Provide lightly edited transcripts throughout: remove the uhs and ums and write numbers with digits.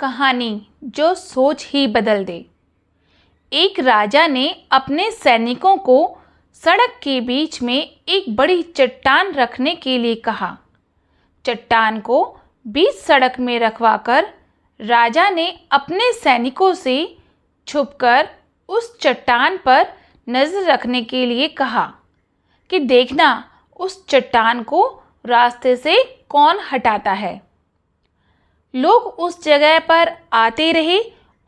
कहानी जो सोच ही बदल दे। एक राजा ने अपने सैनिकों को सड़क के बीच में एक बड़ी चट्टान रखने के लिए कहा। चट्टान को बीच सड़क में रखवाकर राजा ने अपने सैनिकों से छुपकर उस चट्टान पर नज़र रखने के लिए कहा कि देखना उस चट्टान को रास्ते से कौन हटाता है। लोग उस जगह पर आते रहे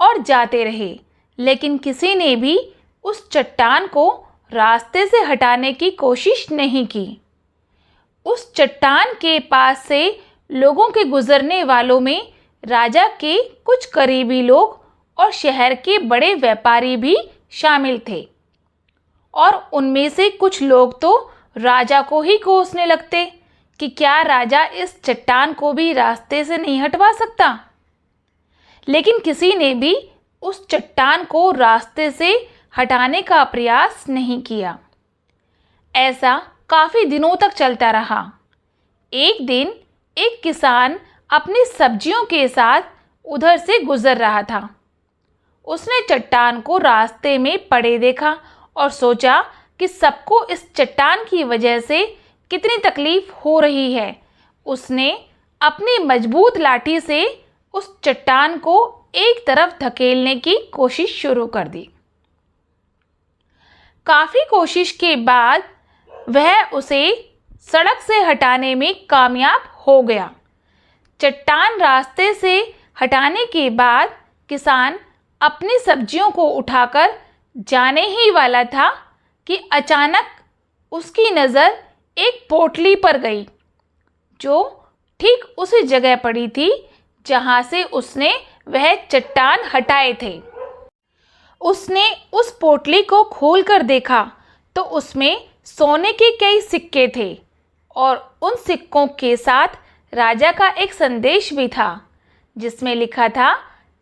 और जाते रहे, लेकिन किसी ने भी उस चट्टान को रास्ते से हटाने की कोशिश नहीं की। उस चट्टान के पास से लोगों के गुजरने वालों में राजा के कुछ करीबी लोग और शहर के बड़े व्यापारी भी शामिल थे, और उनमें से कुछ लोग तो राजा को ही कोसने लगते कि क्या राजा इस चट्टान को भी रास्ते से नहीं हटवा सकता। लेकिन किसी ने भी उस चट्टान को रास्ते से हटाने का प्रयास नहीं किया। ऐसा काफ़ी दिनों तक चलता रहा। एक दिन एक किसान अपनी सब्जियों के साथ उधर से गुजर रहा था। उसने चट्टान को रास्ते में पड़े देखा और सोचा कि सबको इस चट्टान की वजह से कितनी तकलीफ हो रही है। उसने अपनी मजबूत लाठी से उस चट्टान को एक तरफ धकेलने की कोशिश शुरू कर दी। काफ़ी कोशिश के बाद वह उसे सड़क से हटाने में कामयाब हो गया। चट्टान रास्ते से हटाने के बाद किसान अपनी सब्जियों को उठाकर जाने ही वाला था कि अचानक उसकी नज़र एक पोटली पर गई, जो ठीक उसी जगह पड़ी थी जहां से उसने वह चट्टान हटाए थे। उसने उस पोटली को खोलकर देखा तो उसमें सोने के कई सिक्के थे, और उन सिक्कों के साथ राजा का एक संदेश भी था, जिसमें लिखा था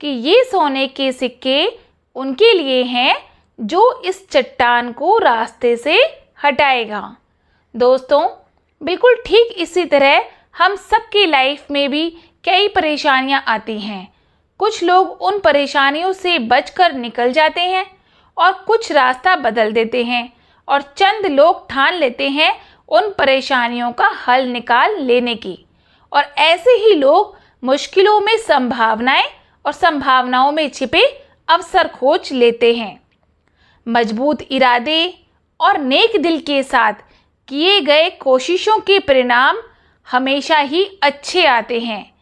कि ये सोने के सिक्के उनके लिए हैं जो इस चट्टान को रास्ते से हटाएगा। दोस्तों, बिल्कुल ठीक इसी तरह हम सबकी लाइफ में भी कई परेशानियां आती हैं। कुछ लोग उन परेशानियों से बचकर निकल जाते हैं और कुछ रास्ता बदल देते हैं, और चंद लोग ठान लेते हैं उन परेशानियों का हल निकाल लेने की, और ऐसे ही लोग मुश्किलों में संभावनाएं और संभावनाओं में छिपे अवसर खोज लेते हैं। मजबूत इरादे और नेक दिल के साथ किए गए कोशिशों के परिणाम हमेशा ही अच्छे आते हैं।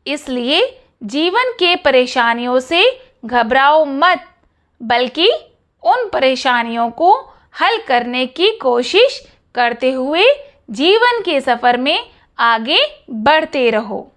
इसलिए जीवन के परेशानियों से घबराओ मत, बल्कि उन परेशानियों को हल करने की कोशिश करते हुए जीवन के सफ़र में आगे बढ़ते रहो।